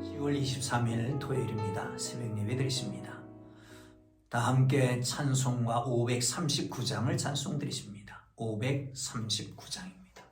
10월 23일 토요일입니다. 새벽 예배 드리십니다. 다 함께 찬송가 539장을 찬송 드리십니다. 539장입니다.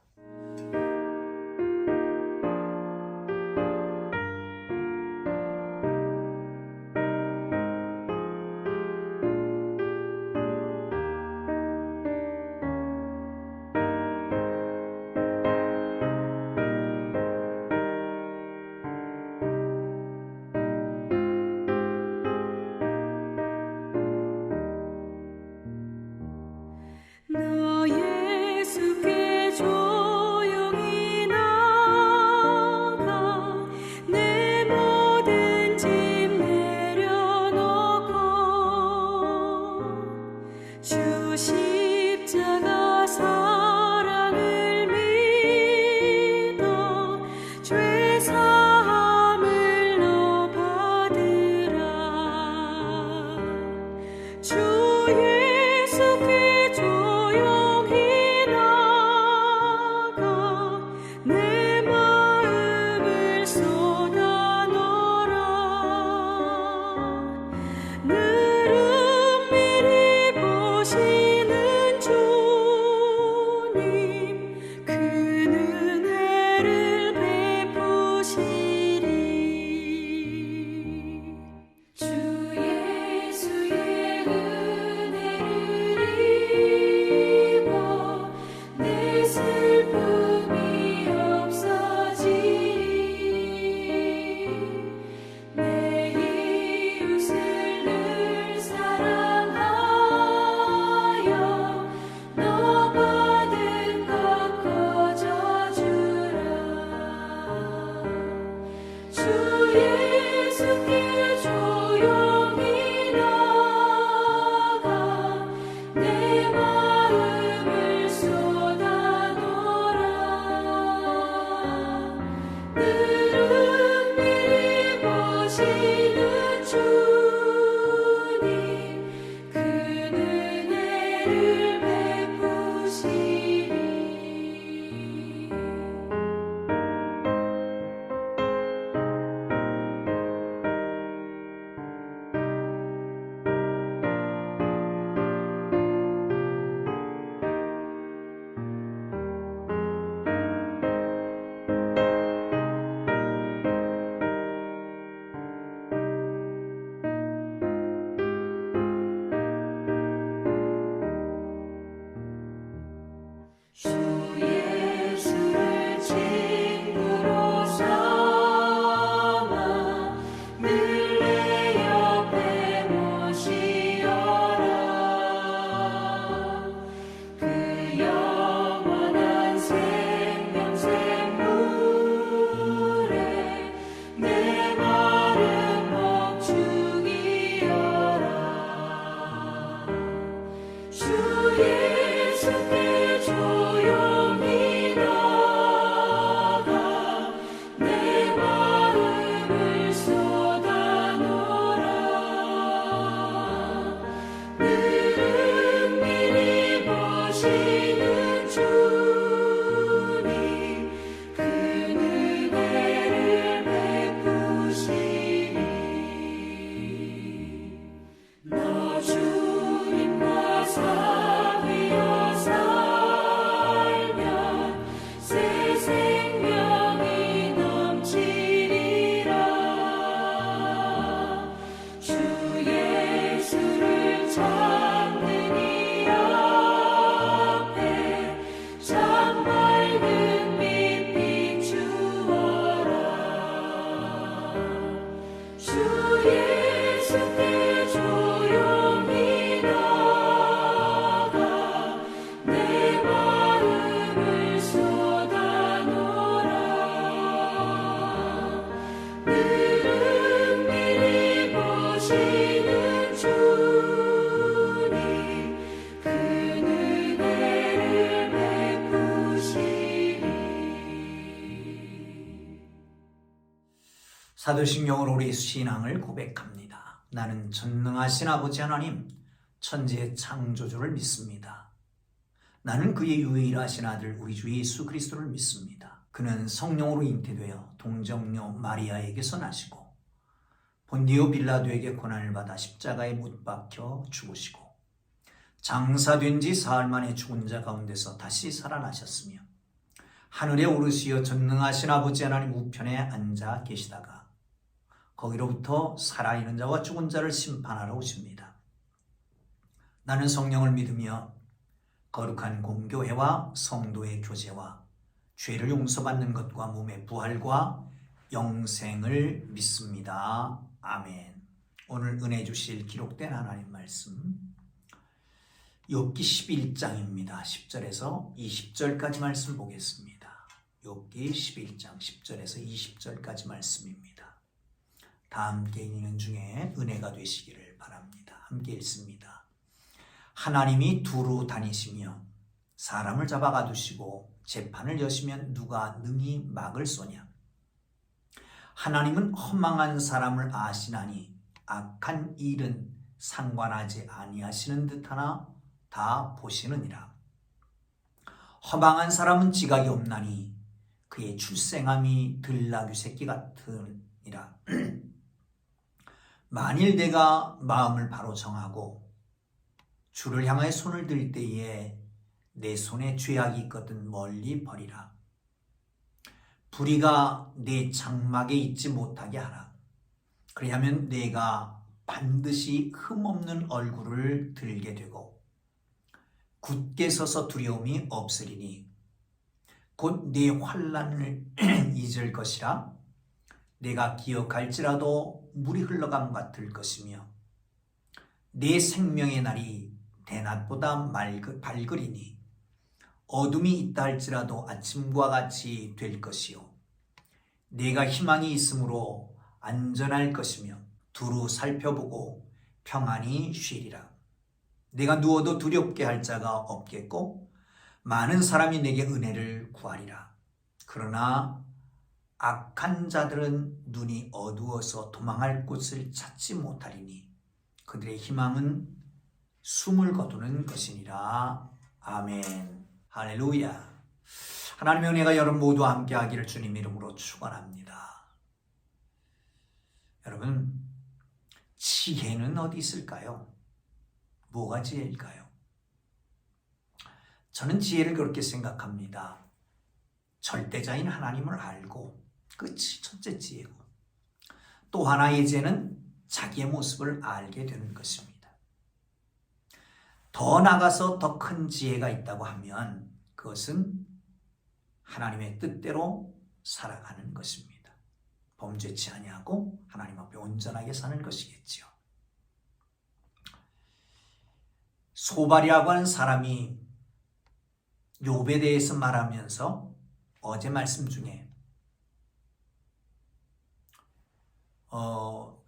나 예수께 조용히 나가 내 모든 짐 내려놓고 주 십자가 사랑을 믿어 죄 사함을 너 받으라. 주 예수께 조용히 나가 내 마음을 쏟아 놓으라. 늘 은밀히 보시는 주님 큰 은혜를 베푸시리. 주 예수의 은혜를 입어 내 슬픔이 없어지리. 내 이웃을 늘 사랑하여 너 받은 것 거저주라. 주 예수께 조용히 나가 내 마음을 쏟아 놓으라. 늘 은밀히 보시는 주님 큰 은혜를 베푸시리. 주 예수를 친구로 삼아 늘 내 옆에 모시어라. 그 영원한 생명샘 물에 내 마른 목 죽이어라. 주 예수께 조용히 나가 내 마음을 쏟아 놓으라. 늘 은밀히 보시는 주님 큰 은혜를 베푸시리. 너 주님과 사귀어 살면 새 생명이 넘치리라. 주 예수를 찾는 이 앞에 참 밝은 빛 비추어라. 주 예수께 조용히 나가 내 마음을 쏟아 놓으라. 늘 은밀히 보시는 주님 큰 은혜를 베푸시리. 사도신경으로 우리 신앙을 고백합니다. 나는 전능하신 아버지 하나님, 천지의 창조주를 믿습니다. 나는 그의 유일하신 아들 우리 주 예수 그리스도를 믿습니다. 그는 성령으로 잉태되어 동정녀 마리아에게서 나시고 본디오 빌라도에게 고난을 받아 십자가에 못 박혀 죽으시고 장사된 지 사흘 만에 죽은 자 가운데서 다시 살아나셨으며 하늘에 오르시어 전능하신 아버지 하나님 우편에 앉아 계시다가 거기로부터 살아있는 자와 죽은 자를 심판하러 오십니다. 나는 성령을 믿으며 거룩한 공교회와 성도의 교제와 죄를 용서받는 것과 몸의 부활과 영생을 믿습니다. 아멘. 오늘 은혜 주실 기록된 하나님 말씀 욥기 11장입니다. 10절에서 20절까지 말씀 보겠습니다. 욥기 11장 10절에서 20절까지 말씀입니다. 다 함께 읽는 중에 은혜가 되시기를 바랍니다. 함께 읽습니다. 하나님이 두루 다니시며 사람을 잡아 가두시고 재판을 여시면 누가 능히 막을 소냐. 하나님은 허망한 사람을 아시나니 악한 일은 상관하지 아니하시는 듯하나 다 보시느니라. 허망한 사람은 지각이 없나니 그의 출생함이 들나귀 새끼 같으니라. 만일 내가 마음을 바로 정하고 주를 향하여 손을 들 때에 내 손에 죄악이 있거든 멀리 버리라. 불의가 내 장막에 있지 못하게 하라. 그리하면 내가 반드시 흠없는 얼굴을 들게 되고 굳게 서서 두려움이 없으리니 곧 내 환난을 잊을 것이라. 내가 기억할지라도 물이 흘러감 같을 것이며 내 생명의 날이 대낮보다 밝으리니 어둠이 있다 할지라도 아침과 같이 될 것이요 내가 희망이 있으므로 안전할 것이며 두루 살펴보고 평안히 쉬리라. 내가 누워도 두렵게 할 자가 없겠고 많은 사람이 내게 은혜를 구하리라. 그러나 악한 자들은 눈이 어두워서 도망할 곳을 찾지 못하리니 그들의 희망은 숨을 거두는 것이니라. 아멘. 할렐루야. 하나님의 은혜가 여러분 모두와 함께 하기를 주님 이름으로 축원합니다. 여러분, 지혜는 어디 있을까요? 뭐가 지혜일까요? 저는 지혜를 그렇게 생각합니다. 절대자인 하나님을 알고, 끝이 첫째 지혜고, 또 하나의 지혜는 자기의 모습을 알게 되는 것입니다. 더 나아가서 더 큰 지혜가 있다고 하면 그것은 하나님의 뜻대로 살아가는 것입니다. 범죄치 아니하고 하나님 앞에 온전하게 사는 것이겠지요. 소발이라고 하는 사람이 욥에 대해서 말하면서 어제 말씀 중에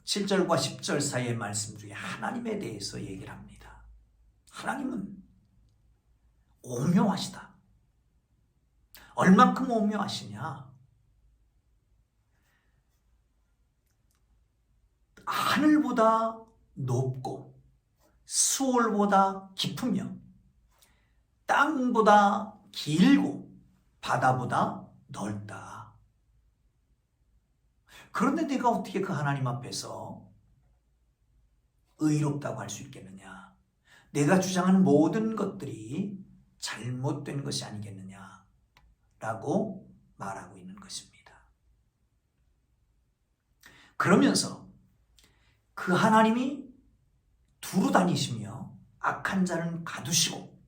7절과 10절 사이의 말씀 중에 하나님에 대해서 얘기를 합니다. 하나님은 오묘하시다. 얼만큼 오묘하시냐? 하늘보다 높고 수월보다 깊으며 땅보다 길고 바다보다 넓다. 그런데 내가 어떻게 그 하나님 앞에서 의롭다고 할 수 있겠느냐? 내가 주장하는 모든 것들이 잘못된 것이 아니겠느냐? 라고 말하고 있는 것입니다. 그러면서 그 하나님이 두루 다니시며 악한 자는 가두시고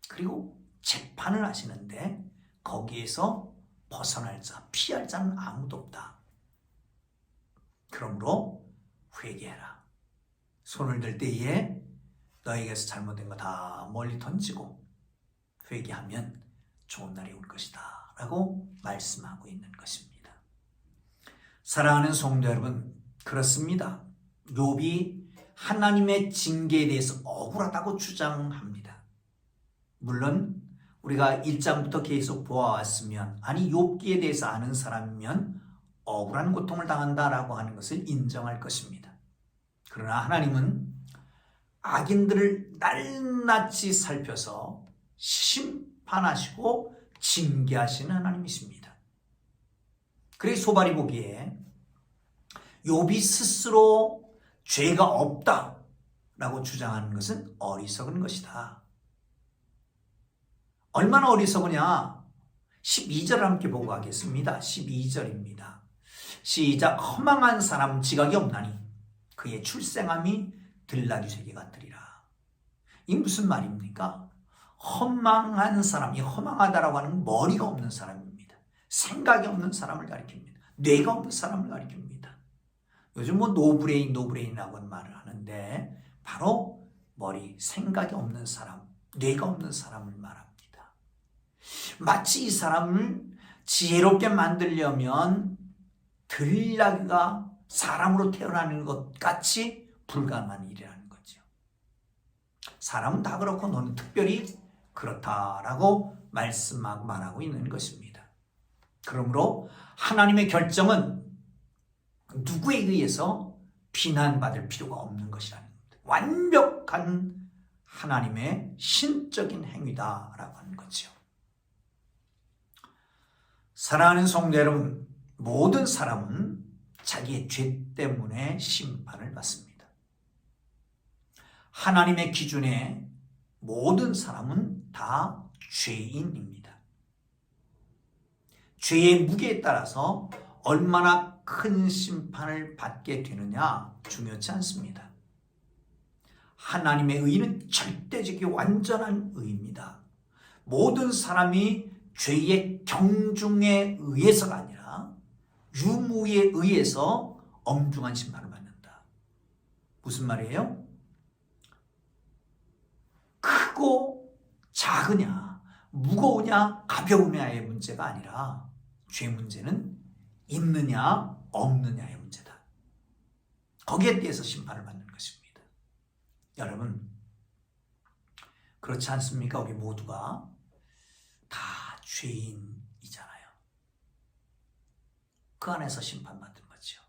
그리고 재판을 하시는데 거기에서 벗어날 자, 피할 자는 아무도 없다. 그러므로 회개해라. 손을 들 때에 너에게서 잘못된 거 다 멀리 던지고 회개하면 좋은 날이 올 것이다. 라고 말씀하고 있는 것입니다. 사랑하는 성도 여러분, 그렇습니다. 욥이 하나님의 징계에 대해서 억울하다고 주장합니다. 물론 우리가 1장부터 계속 보아왔으면 아니 욥기에 대해서 아는 사람이면 억울한 고통을 당한다라고 하는 것을 인정할 것입니다. 그러나 하나님은 악인들을 낱낱이 살펴서 심판하시고 징계하시는 하나님이십니다. 그래서 소발이 보기에 욥이 스스로 죄가 없다라고 주장하는 것은 어리석은 것이다. 얼마나 어리석으냐? 12절을 함께 보고 가겠습니다. 12절입니다. 시작. 허망한 사람 지각이 없나니 그의 출생함이 들나귀 새끼 같으리라. 이 무슨 말입니까? 허망한 사람이, 허망하다라고 하는 건 머리가 없는 사람입니다. 생각이 없는 사람을 가리킵니다. 뇌가 없는 사람을 가리킵니다. 요즘 뭐 노브레인이라고 말을 하는데 바로 머리, 생각이 없는 사람, 뇌가 없는 사람을 말합니다. 마치 이 사람을 지혜롭게 만들려면 들나귀가 사람으로 태어나는 것 같이 불가능한 일이라는 거죠. 사람은 다 그렇고 너는 특별히 그렇다라고 말하고 있는 것입니다. 그러므로 하나님의 결정은 누구에 의해서 비난받을 필요가 없는 것이라는 겁니다. 완벽한 하나님의 신적인 행위다라고 하는 거죠. 사랑하는 성도 여러분, 모든 사람은 자기의 죄 때문에 심판을 받습니다. 하나님의 기준에 모든 사람은 다 죄인입니다. 죄의 무게에 따라서 얼마나 큰 심판을 받게 되느냐 중요치 않습니다. 하나님의 의는 절대적이고 완전한 의입니다. 모든 사람이 죄의 경중에 의해서가 아니라 유무에 의해서 엄중한 심판을 받는다. 무슨 말이에요? 크고 작으냐, 무거우냐, 가벼우냐의 문제가 아니라 죄 문제는 있느냐, 없느냐의 문제다. 거기에 대해서 심판을 받는 것입니다. 여러분, 그렇지 않습니까? 우리 모두가 다 죄인이잖아요. 그 안에서 심판받는 거죠.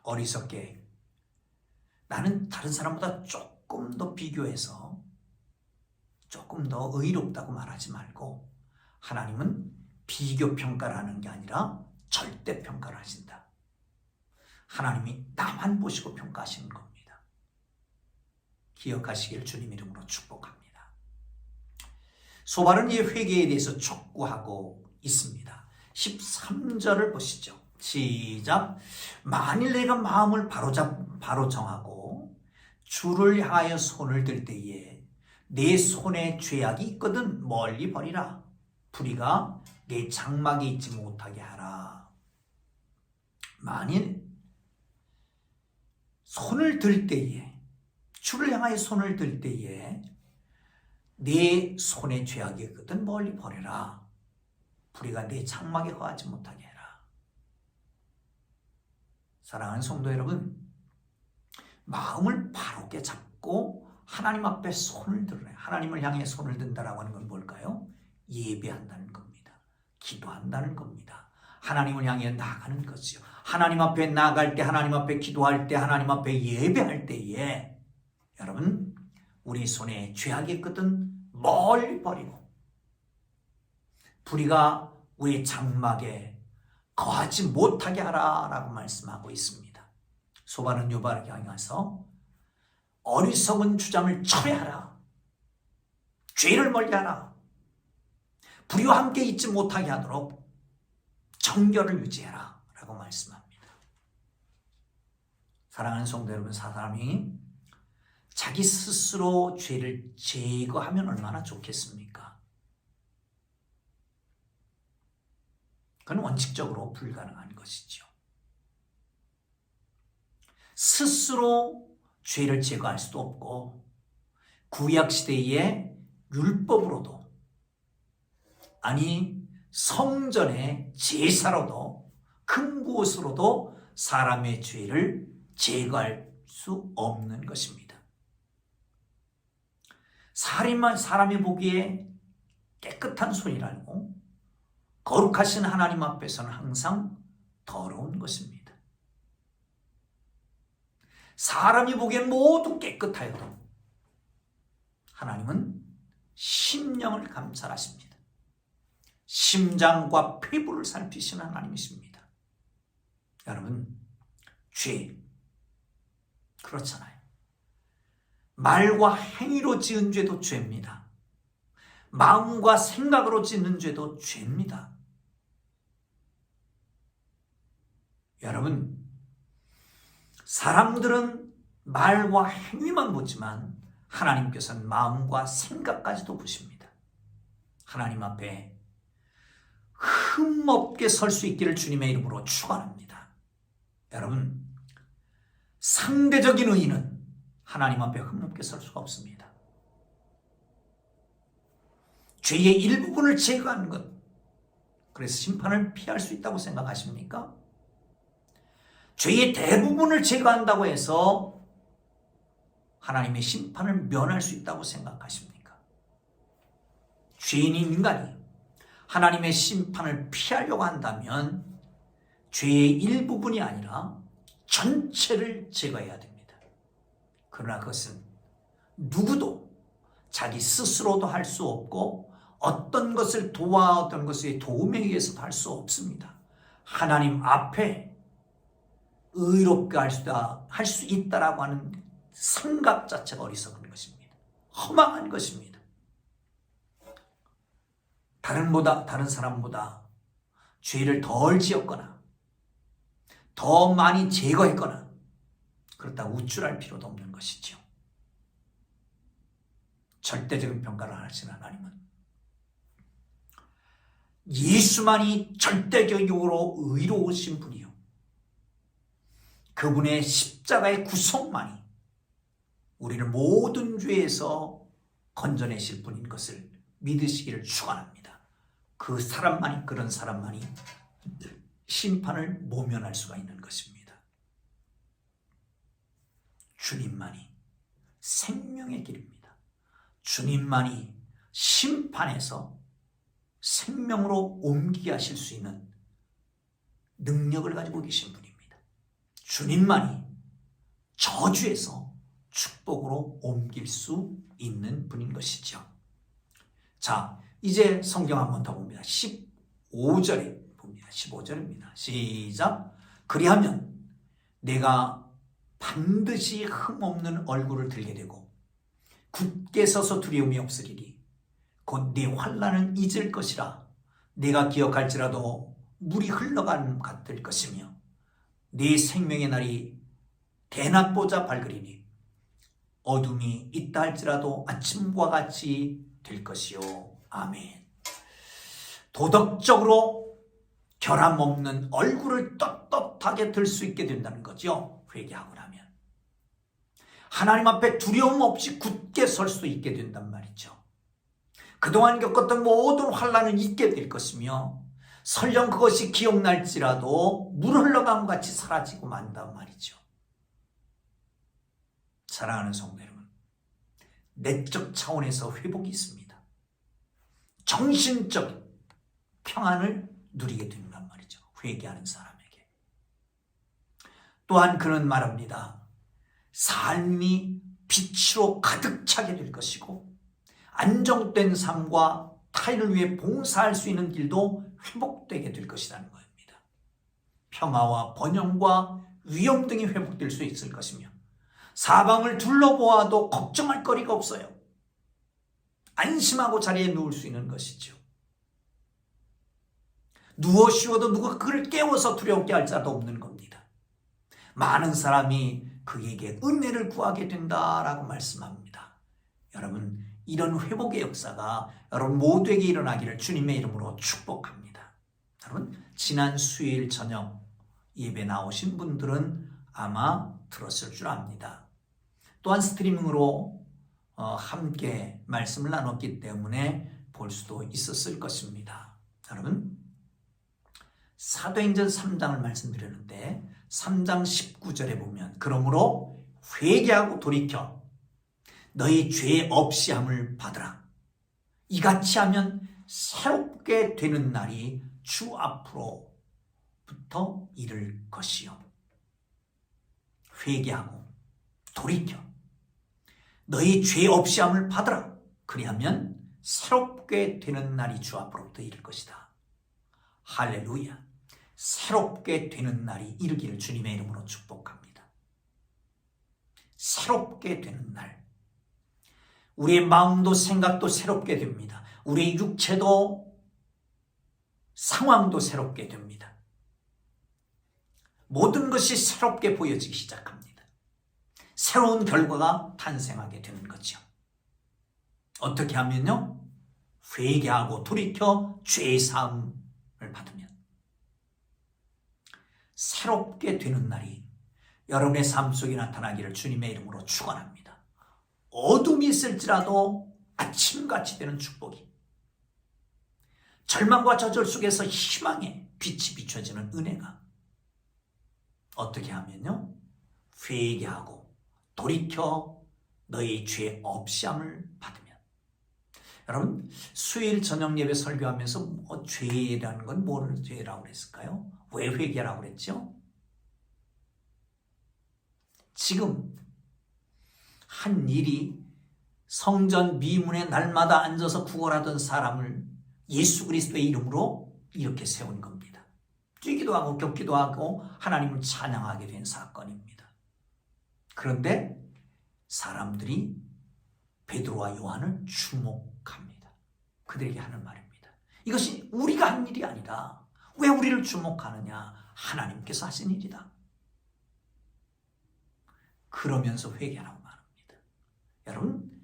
어리석게 나는 다른 사람보다 조금 더 비교해서 조금 더 의롭다고 말하지 말고 하나님은 비교 평가를 하는 게 아니라 절대 평가를 하신다. 하나님이 나만 보시고 평가하시는 겁니다. 기억하시길 주님 이름으로 축복합니다. 소발은 이 회개에 대해서 촉구하고 있습니다. 13절을 보시죠. 시작. 만일 내가 마음을 바로 정하고 주를 향하여 손을 들 때에 내 손에 죄악이 있거든 멀리 버리라. 불의가 내 장막에 있지 못하게 하라. 만일 손을 들 때에, 주를 향하여 손을 들 때에 내 손에 죄악이 있거든 멀리 버려라. 불의가 내 장막에 거하지 못하게 해라. 사랑하는 성도 여러분, 마음을 바르게 잡고 하나님 앞에 손을 들어요. 하나님을 향해 손을 든다라고 하는 건 뭘까요? 예배한다는 겁니다. 기도한다는 겁니다. 하나님을 향해 나아가는 거지요. 하나님 앞에 나아갈 때, 하나님 앞에 기도할 때, 하나님 앞에 예배할 때에 여러분, 우리 손에 죄악이 있거든 멀리 버리고 불의가 우리 장막에 거하지 못하게 하라라고 말씀하고 있습니다. 소발은 욥에게 향해서 어리석은 주장을 철회하라. 죄를 멀리하라. 불의와 함께 있지 못하게 하도록 정결을 유지해라 라고 말씀합니다. 사랑하는 성도 여러분, 사람이 자기 스스로 죄를 제거하면 얼마나 좋겠습니까? 그건 원칙적으로 불가능한 것이죠. 스스로 죄를 제거할 수도 없고 구약시대의 율법으로도 아니 성전의 제사로도 큰 곳으로도 사람의 죄를 제거할 수 없는 것입니다. 사람이 보기에 깨끗한 손이라고 거룩하신 하나님 앞에서는 항상 더러운 것입니다. 사람이 보기엔 모두 깨끗하여도 하나님은 심령을 감찰하십니다. 심장과 폐부를 살피시는 하나님이십니다. 여러분, 죄 그렇잖아요. 말과 행위로 지은 죄도 죄입니다. 마음과 생각으로 짓는 죄도 죄입니다. 여러분, 사람들은 말과 행위만 보지만 하나님께서는 마음과 생각까지도 보십니다. 하나님 앞에 흠없게 설 수 있기를 주님의 이름으로 축원합니다. 여러분, 상대적인 의인은 하나님 앞에 흠없게 설 수가 없습니다. 죄의 일부분을 제거하는 것, 그래서 심판을 피할 수 있다고 생각하십니까? 죄의 대부분을 제거한다고 해서 하나님의 심판을 면할 수 있다고 생각하십니까? 죄인인 인간이 하나님의 심판을 피하려고 한다면 죄의 일부분이 아니라 전체를 제거해야 됩니다. 그러나 그것은 누구도 자기 스스로도 할 수 없고 어떤 것을 어떤 것의 도움에 의해서도 할 수 없습니다. 하나님 앞에 의롭게 할 수 있다라고 하는 생각 자체가 어리석은 것입니다. 허망한 것입니다. 다른 사람보다 죄를 덜 지었거나 더 많이 제거했거나 그렇다고 우쭐할 필요도 없는 것이죠. 절대적인 평가를 하시는 하나님은 예수만이 절대적으로 의로우신 분이요, 그분의 십자가의 구속만이 우리를 모든 죄에서 건져내실 분인 것을 믿으시기를 축원합니다. 그런 사람만이 심판을 모면할 수가 있는 것입니다. 주님만이 생명의 길입니다. 주님만이 심판에서 생명으로 옮기게 하실 수 있는 능력을 가지고 계신 분입니다. 주님만이 저주에서 축복으로 옮길 수 있는 분인 것이죠. 자, 이제 성경 한 번 더 봅니다. 15절에 봅니다. 15절입니다. 시작. 그리하면 내가 반드시 흠없는 얼굴을 들게 되고 굳게 서서 두려움이 없으리니 곧 네 환난은 잊을 것이라. 내가 기억할지라도 물이 흘러가는 같을 것이며 네 생명의 날이 대낮보자 밝으리니 어둠이 있다 할지라도 아침과 같이 될 것이요. 아멘. 도덕적으로 결함 없는 얼굴을 떳떳하게 들 수 있게 된다는 거죠. 회개하고 나면 하나님 앞에 두려움 없이 굳게 설 수 있게 된단 말이죠. 그동안 겪었던 모든 환난은 잊게 될 것이며 설령 그것이 기억날지라도 물 흘러간 것 같이 사라지고 만단 말이죠. 사랑하는 성도 여러분, 내적 차원에서 회복이 있습니다. 정신적 평안을 누리게 된단 말이죠. 회개하는 사람에게. 또한 그는 말합니다. 삶이 빛으로 가득 차게 될 것이고 안정된 삶과 타인을 위해 봉사할 수 있는 길도 회복되게 될 것이라는 겁니다. 평화와 번영과 위엄 등이 회복될 수 있을 것이며 사방을 둘러보아도 걱정할 거리가 없어요. 안심하고 자리에 누울 수 있는 것이죠. 누워 쉬어도 누가 그를 깨워서 두렵게 할 자도 없는 겁니다. 많은 사람이 그에게 은혜를 구하게 된다라고 말씀합니다. 여러분, 이런 회복의 역사가 여러분 모두에게 일어나기를 주님의 이름으로 축복합니다. 여러분, 지난 수요일 저녁 예배 나오신 분들은 아마 들었을 줄 압니다. 또한 스트리밍으로 함께 말씀을 나눴기 때문에 볼 수도 있었을 것입니다. 여러분, 사도행전 3장을 말씀드렸는데 3장 19절에 보면 그러므로 회개하고 돌이켜 너희 죄 없이 함을 받으라. 이같이 하면 새롭게 되는 날이 주 앞으로부터 이를 것이요. 회개하고 돌이켜 너희 죄 없이 함을 받으라. 그리하면 새롭게 되는 날이 주 앞으로부터 이를 것이다. 할렐루야. 새롭게 되는 날이 이르기를 주님의 이름으로 축복합니다. 새롭게 되는 날. 우리의 마음도 생각도 새롭게 됩니다. 우리의 육체도 상황도 새롭게 됩니다. 모든 것이 새롭게 보여지기 시작합니다. 새로운 결과가 탄생하게 되는 거죠. 어떻게 하면요? 회개하고 돌이켜 죄의 사함을 받으면 새롭게 되는 날이 여러분의 삶 속에 나타나기를 주님의 이름으로 축원합니다. 어둠이 있을지라도 아침같이 되는 축복이, 절망과 저절 속에서 희망의 빛이 비춰지는 은혜가, 어떻게 하면요? 회개하고 돌이켜 너희 죄 없이함을 받으면. 여러분, 수요일 저녁 예배 설교하면서 죄라는 건 뭘 죄라고 그랬을까요? 왜 회개라고 그랬죠? 지금 한 일이 성전 미문에 날마다 앉아서 구걸하던 사람을 예수 그리스도의 이름으로 이렇게 세운 겁니다. 뛰기도 하고 겹기도 하고 하나님을 찬양하게 된 사건입니다. 그런데 사람들이 베드로와 요한을 주목합니다. 그들에게 하는 말입니다. 이것이 우리가 한 일이 아니라 왜 우리를 주목하느냐? 하나님께서 하신 일이다. 그러면서 회개하라고 말합니다. 여러분,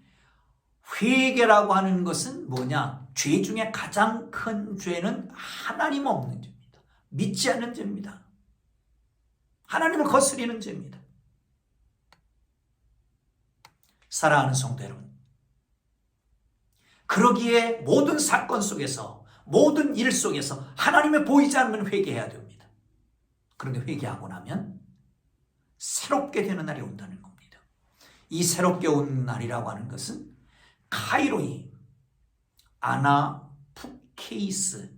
회개라고 하는 것은 뭐냐? 죄 중에 가장 큰 죄는 하나님 없는 죄입니다. 믿지 않는 죄입니다. 하나님을 거스리는 죄입니다. 사랑하는 성도 여러분, 그러기에 모든 사건 속에서, 모든 일 속에서 하나님의 보이지 않으면 회개해야 됩니다. 그런데 회개하고 나면 새롭게 되는 날이 온다는 겁니다. 이 새롭게 온 날이라고 하는 것은 카이로이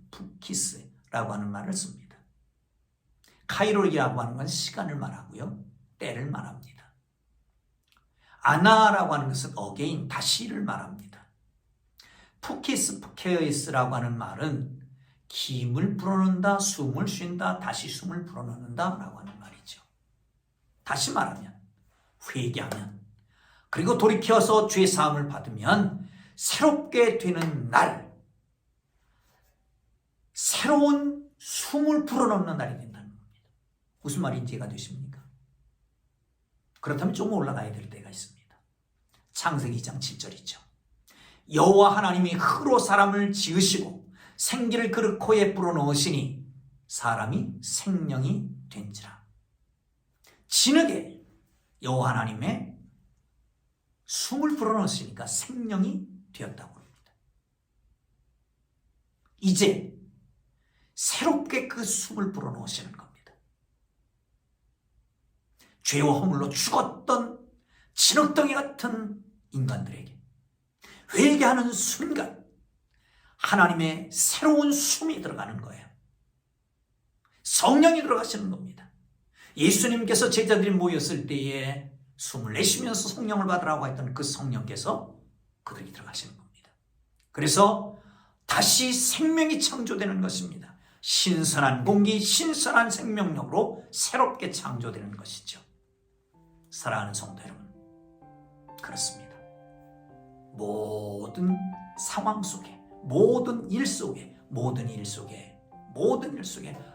푸키스라고 하는 말을 씁니다. 카이로이라고 하는 건 시간을 말하고요, 때를 말합니다. 아나라고 하는 것은 어게인, 다시를 말합니다. 푸케이스라고 하는 말은 김을 불어넣는다, 숨을 쉰다, 다시 숨을 불어넣는다 라고 하는 말이죠. 다시 말하면 회개하면, 그리고 돌이켜서 죄 사함을 받으면 새롭게 되는 날, 새로운 숨을 불어넣는 날이 된다는 겁니다. 무슨 말인지 이해가 되십니까? 그렇다면 좀 올라가야 될 때가 있습니다. 창세기 2장 7절이죠. 여호와 하나님이 흙으로 사람을 지으시고 생기를 그릇 코에 불어넣으시니 사람이 생명이 된지라. 진흙에 여호와 하나님의 숨을 불어넣으시니까 생명이 되었다고 합니다. 이제 새롭게 그 숨을 불어넣으시는 겁니다. 죄와 허물로 죽었던 진흙덩이 같은 인간들에게 회개하는 순간 하나님의 새로운 숨이 들어가는 거예요. 성령이 들어가시는 겁니다. 예수님께서 제자들이 모였을 때에 숨을 내쉬면서 성령을 받으라고 했던 그 성령께서 그들이 들어가시는 겁니다. 그래서 다시 생명이 창조되는 것입니다. 신선한 공기, 신선한 생명력으로 새롭게 창조되는 것이죠. 사랑하는 성도 여러분, 그렇습니다. 모든 상황 속에, 모든 일 속에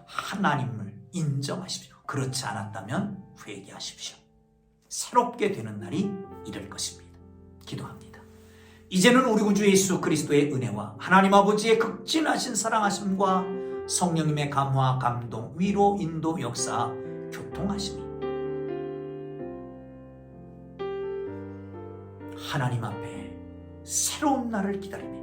하나님을 인정하십시오. 그렇지 않았다면 회개하십시오. 새롭게 되는 날이 이를 것입니다. 기도합니다. 이제는 우리 구주 예수 그리스도의 은혜와 하나님 아버지의 극진하신 사랑하심과 성령님의 감화, 감동, 위로, 인도, 역사, 교통하심이 하나님 앞에 새로운 날을 기다리며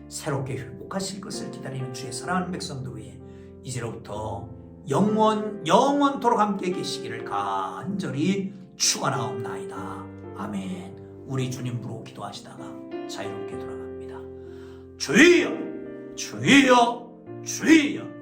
새롭게 회복하실 것을 기다리는 주의 사랑하는 백성들 위해 이제로부터 영원토록 함께 계시기를 간절히 축원하옵나이다. 아멘. 우리 주님 부르고 기도하시다가 자유롭게 돌아갑니다. 주여, 주여, 주여.